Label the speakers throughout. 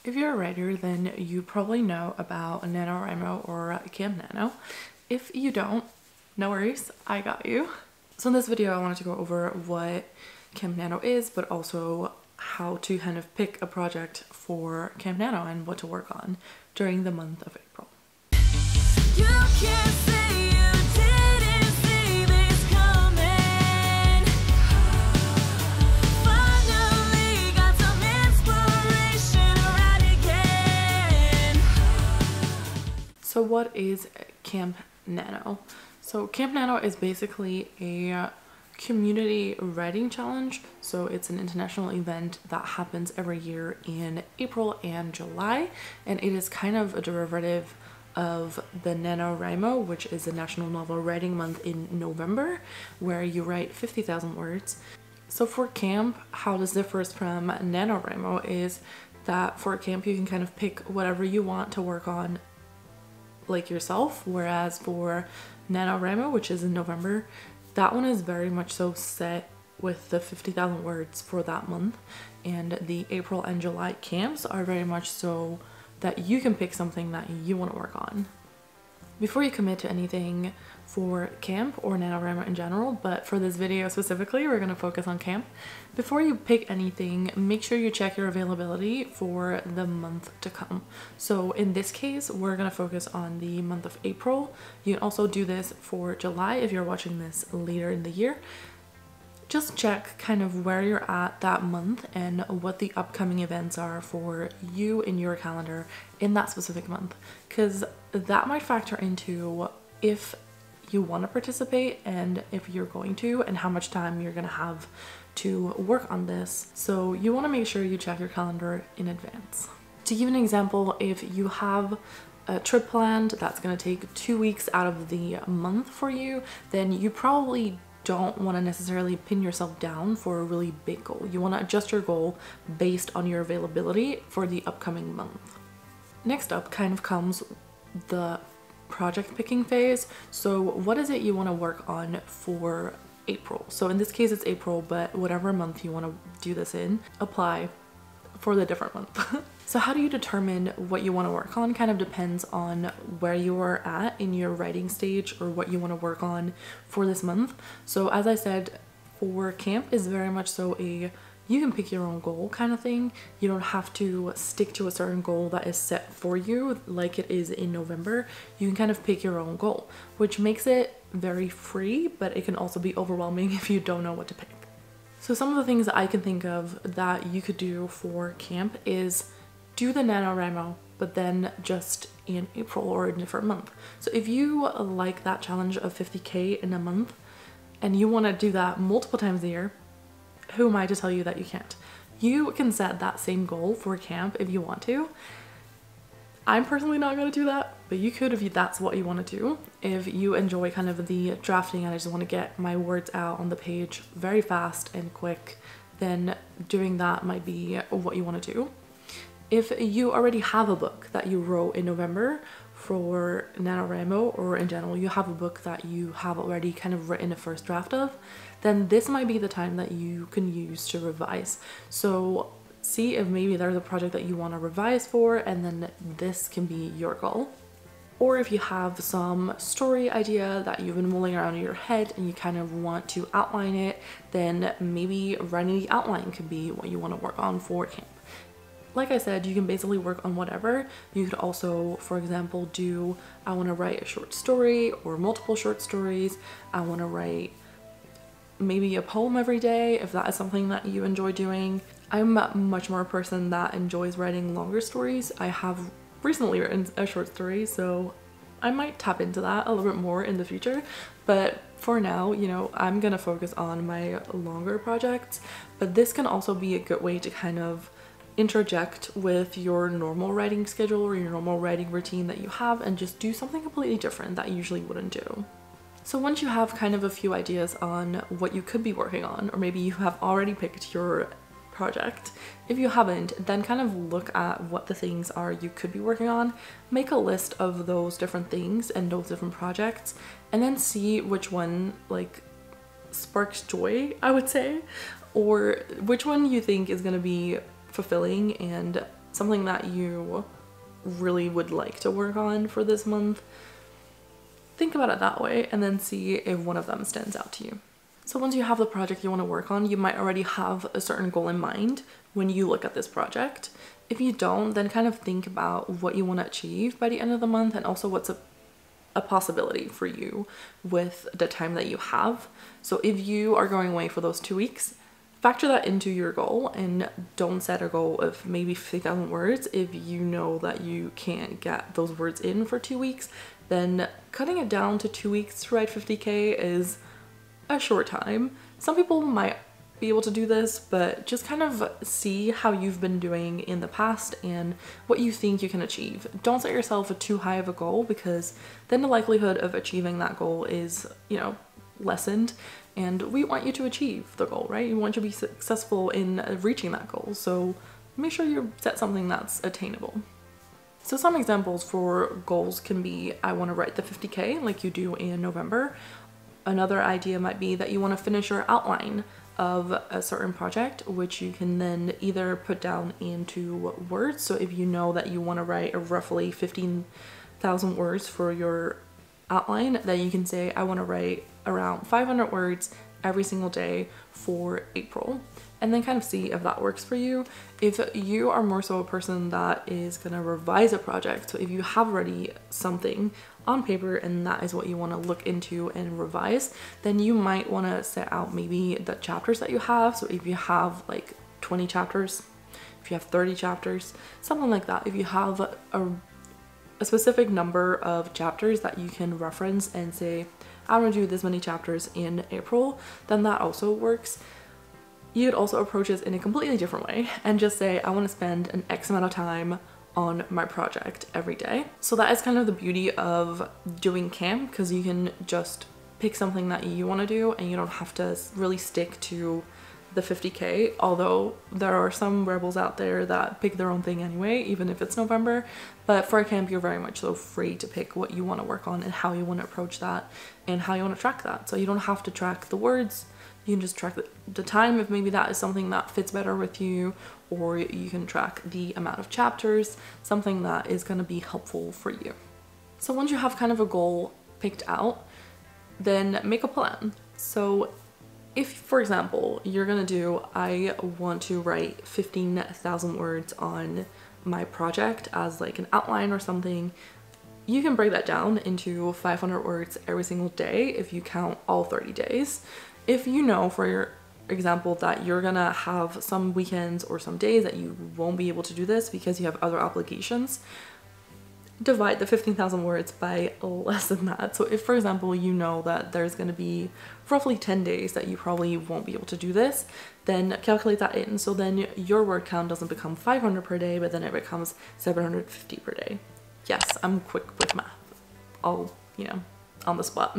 Speaker 1: If you're a writer, then you probably know about NaNoWriMo or Camp NaNo. If you don't, no worries, I got you. So in this video, I wanted to go over what Camp NaNo is, but also how to kind of pick a project for Camp NaNo and what to work on during the month of April.
Speaker 2: You can't say you didn't see this coming. Finally got some inspiration right again.
Speaker 1: So what is Camp NaNo? So Camp NaNo is basically a community writing challenge. So it's an international event that happens every year in April and July, and it is kind of a derivative of the NaNoWriMo, which is the National Novel Writing Month in November, where you write 50,000 words. So for camp, how this differs from NaNoWriMo is that for camp you can kind of pick whatever you want to work on like yourself, whereas for NaNoWriMo, which is in November, that one is very much so set with the 50,000 words for that month, and the April and July camps are very much so that you can pick something that you want to work on. Before you commit to anything for camp or NaNoWriMo in general, but for this video specifically, we're going to focus on camp. Before you pick anything, make sure you check your availability for the month to come. So in this case, we're going to focus on the month of April. You can also do this for July if you're watching this later in the year. Just check kind of where you're at that month and what the upcoming events are for you in your calendar in that specific month, because that might factor into if you want to participate and if you're going to, and how much time you're going to have to work on this. So you want to make sure you check your calendar in advance. To give an example, if you have a trip planned that's going to take 2 weeks out of the month for you, then you probably don't want to necessarily pin yourself down for a really big goal. You want to adjust your goal based on your availability for the upcoming month. Next up kind of comes the project picking phase. So what is it you want to work on for April? So in this case it's April, but whatever month you want to do this in, apply for the different month. So how do you determine what you want to work on? Kind of depends on where you are at in your writing stage or what you want to work on for this month. So as I said, for camp is very much so a you can pick your own goal kind of thing. You don't have to stick to a certain goal that is set for you like it is in November. You can kind of pick your own goal, which makes it very free, but it can also be overwhelming if you don't know what to pick. So some of the things that I can think of that you could do for camp is do the NaNoWriMo, but then just in April or a different month. So if you like that challenge of 50K in a month and you want to do that multiple times a year, who am I to tell you that you can't? You can set that same goal for camp if you want to. I'm personally not going to do that, but you could if that's what you want to do. If you enjoy kind of the drafting and I just want to get my words out on the page very fast and quick, then doing that might be what you want to do. If you already have a book that you wrote in November for NaNoWriMo, or in general you have a book that you have already kind of written a first draft of, then this might be the time that you can use to revise. So see if maybe there's a project that you want to revise for, and then this can be your goal. Or if you have some story idea that you've been mulling around in your head and you kind of want to outline it, then maybe writing the outline could be what you want to work on for camp. Like I said, you can basically work on whatever. You could also, for example, do I want to write a short story or multiple short stories. I want to write maybe a poem every day if that is something that you enjoy doing. I'm much more a person that enjoys writing longer stories. I have recently written a short story, so I might tap into that a little bit more in the future. But for now, you know, I'm gonna focus on my longer projects. But this can also be a good way to kind of interject with your normal writing schedule or your normal writing routine that you have and just do something completely different that you usually wouldn't do. So once you have kind of a few ideas on what you could be working on, or maybe you have already picked your project, if you haven't, then kind of look at what the things are you could be working on, make a list of those different things and those different projects, and then see which one like sparks joy, I would say, or which one you think is going to be fulfilling and something that you really would like to work on for this month, think about it that way and then see if one of them stands out to you. So once you have the project you want to work on, you might already have a certain goal in mind when you look at this project. If you don't, then kind of think about what you want to achieve by the end of the month and also what's a possibility for you with the time that you have. So if you are going away for those 2 weeks, factor that into your goal and don't set a goal of maybe 50,000 words if you know that you can't get those words in for 2 weeks. Then cutting it down to 2 weeks to write 50k is a short time. Some people might be able to do this, but just kind of see how you've been doing in the past and what you think you can achieve. Don't set yourself a too high of a goal, because then the likelihood of achieving that goal is, you know, lessened, and we want you to achieve the goal, right? We want you to be successful in reaching that goal, so make sure you set something that's attainable. So some examples for goals can be, I want to write the 50k like you do in November. Another idea might be that you want to finish your outline of a certain project, which you can then either put down into words. So if you know that you want to write a roughly 15,000 words for your outline, then you can say, I want to write around 500 words every single day for April, and then kind of see if that works for you. If you are more so a person that is gonna revise a project, so if you have already something on paper and that is what you want to look into and revise, then you might want to set out maybe the chapters that you have. So if you have like 20 chapters, if you have 30 chapters, something like that, if you have a specific number of chapters that you can reference and say, I want to do this many chapters in April, then that also works. You'd also approach this in a completely different way and just say, I want to spend an X amount of time on my project every day. So that is kind of the beauty of doing camp, because you can just pick something that you want to do and you don't have to really stick to the 50k, although there are some rebels out there that pick their own thing anyway, even if it's November. But for a camp, you're very much so free to pick what you want to work on and how you want to approach that and how you want to track that. So you don't have to track the words, you can just track the time if maybe that is something that fits better with you, or you can track the amount of chapters, something that is going to be helpful for you. So once you have kind of a goal picked out, then make a plan. So if, for example, you're gonna do, I want to write 15,000 words on my project as like an outline or something, you can break that down into 500 words every single day if you count all 30 days. If you know, for your example, that you're gonna have some weekends or some days that you won't be able to do this because you have other obligations, divide the 15,000 words by less than that. So if, for example, you know that there's going to be roughly 10 days that you probably won't be able to do this, then calculate that in. So then your word count doesn't become 500 per day, but then it becomes 750 per day. Yes, I'm quick with math. All, you know, on the spot.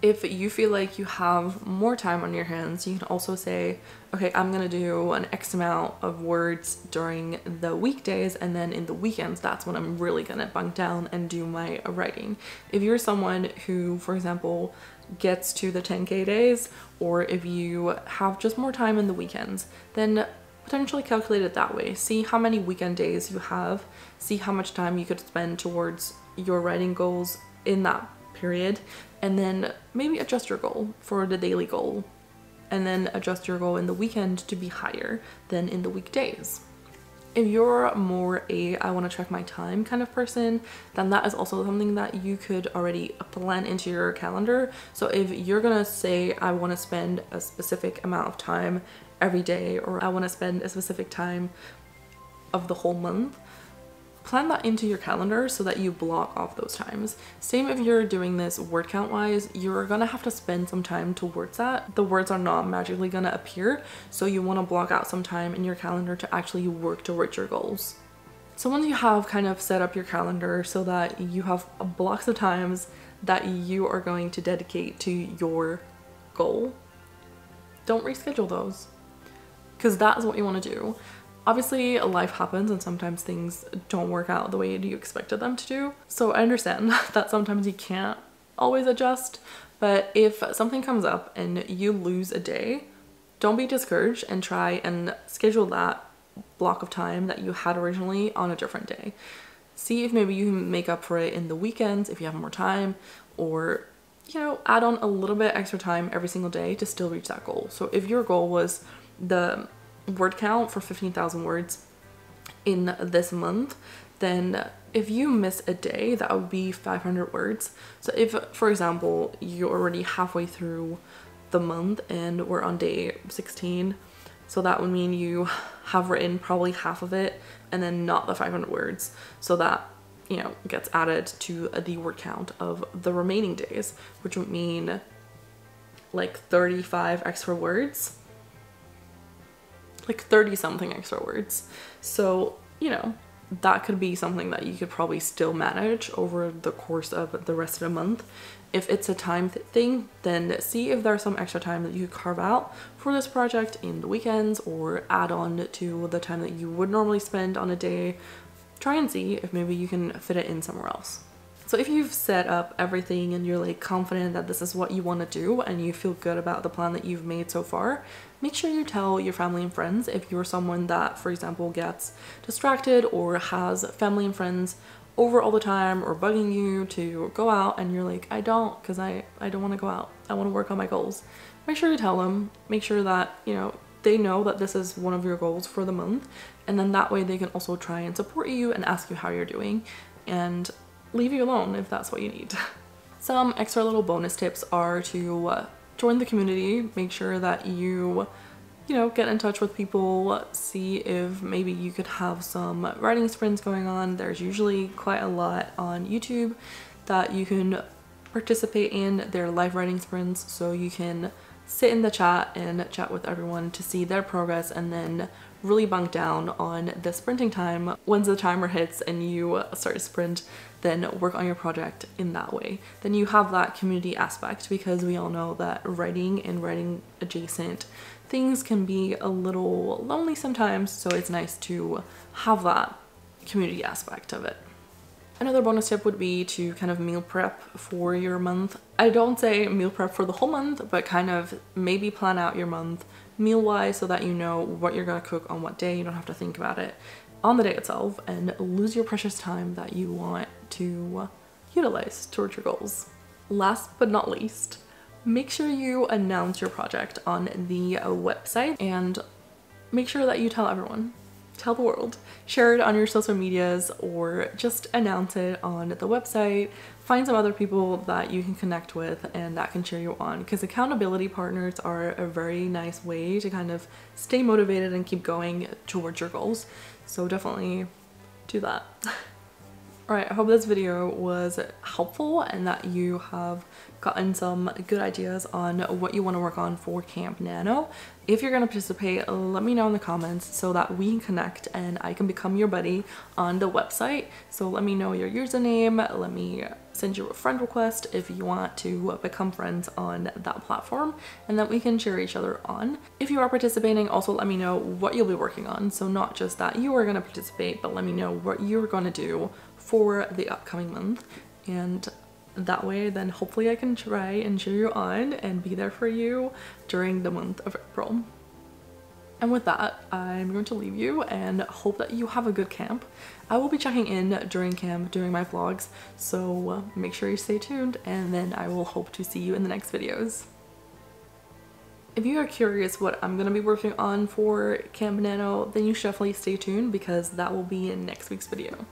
Speaker 1: If you feel like you have more time on your hands, you can also say, okay, I'm gonna do an X amount of words during the weekdays, and then in the weekends, that's when I'm really gonna bunk down and do my writing. If you're someone who, for example, gets to the 10k days, or if you have just more time in the weekends, then potentially calculate it that way. See how many weekend days you have, see how much time you could spend towards your writing goals in that period, and then maybe adjust your goal for the daily goal, and then adjust your goal in the weekend to be higher than in the weekdays. If you're more a I want to track my time kind of person, then that is also something that you could already plan into your calendar. So if you're gonna say, I want to spend a specific amount of time every day, or I want to spend a specific time of the whole month, plan that into your calendar so that you block off those times. Same if you're doing this word count wise, you're gonna have to spend some time towards that. The words are not magically gonna appear, so you want to block out some time in your calendar to actually work towards your goals. So once you have kind of set up your calendar so that you have blocks of times that you are going to dedicate to your goal, don't reschedule those, because that's what you want to do. Obviously, life happens and sometimes things don't work out the way you expected them to do. So I understand that sometimes you can't always adjust, but if something comes up and you lose a day, don't be discouraged and try and schedule that block of time that you had originally on a different day. See if maybe you can make up for it in the weekends if you have more time, or you know, add on a little bit extra time every single day to still reach that goal. So if your goal was the word count for 15,000 words in this month, then if you miss a day, that would be 500 words. So if, for example, you're already halfway through the month and we're on day 16, so that would mean you have written probably half of it and then not the 500 words. So that, you know, gets added to the word count of the remaining days, which would mean like 35 extra words, like 30 something extra words. So, you know, that could be something that you could probably still manage over the course of the rest of the month. If it's a time thing, then see if there's some extra time that you could carve out for this project in the weekends, or add on to the time that you would normally spend on a day. Try and see if maybe you can fit it in somewhere else. So if you've set up everything and you're like confident that this is what you want to do and you feel good about the plan that you've made so far, make sure you tell your family and friends. If you're someone that, for example, gets distracted or has family and friends over all the time or bugging you to go out and you're like, I don't, because I don't want to go out, I want to work on my goals, make sure you tell them. Make sure that, you know, they know that this is one of your goals for the month, and then that way they can also try and support you and ask you how you're doing and leave you alone if that's what you need. Some extra little bonus tips are to join the community. Make sure that you know, get in touch with people, see if maybe you could have some writing sprints going on. There's usually quite a lot on YouTube that you can participate in. They're live writing sprints, so you can sit in the chat and chat with everyone to see their progress, and then really bunk down on the sprinting time. Once the timer hits and you start to sprint, then work on your project in that way. Then you have that community aspect, because we all know that writing and writing adjacent things can be a little lonely sometimes, so it's nice to have that community aspect of it. Another bonus tip would be to kind of meal prep for your month. I don't say meal prep for the whole month, but kind of maybe plan out your month meal-wise so that you know what you're gonna cook on what day. You don't have to think about it on the day itself and lose your precious time that you want to utilize towards your goals. Last but not least, make sure you announce your project on the website, and make sure that you tell everyone. Tell the world. Share it on your social medias, or just announce it on the website. Find some other people that you can connect with and that can cheer you on, because accountability partners are a very nice way to kind of stay motivated and keep going towards your goals. So definitely do that. Alright, I hope this video was helpful and that you have gotten some good ideas on what you want to work on for Camp NaNo. If you're going to participate, let me know in the comments so that we can connect and I can become your buddy on the website. So let me know your username, let me send you a friend request if you want to become friends on that platform, and that we can cheer each other on. If you are participating, also let me know what you'll be working on. So not just that you are going to participate, but let me know what you're going to do for the upcoming month, and that way then hopefully I can try and cheer you on and be there for you during the month of April. And with that, I'm going to leave you and hope that you have a good camp. I will be checking in during camp, doing my vlogs, so make sure you stay tuned, and then I will hope to see you in the next videos. If you are curious what I'm going to be working on for Camp NaNo, then you should definitely stay tuned, because that will be in next week's video.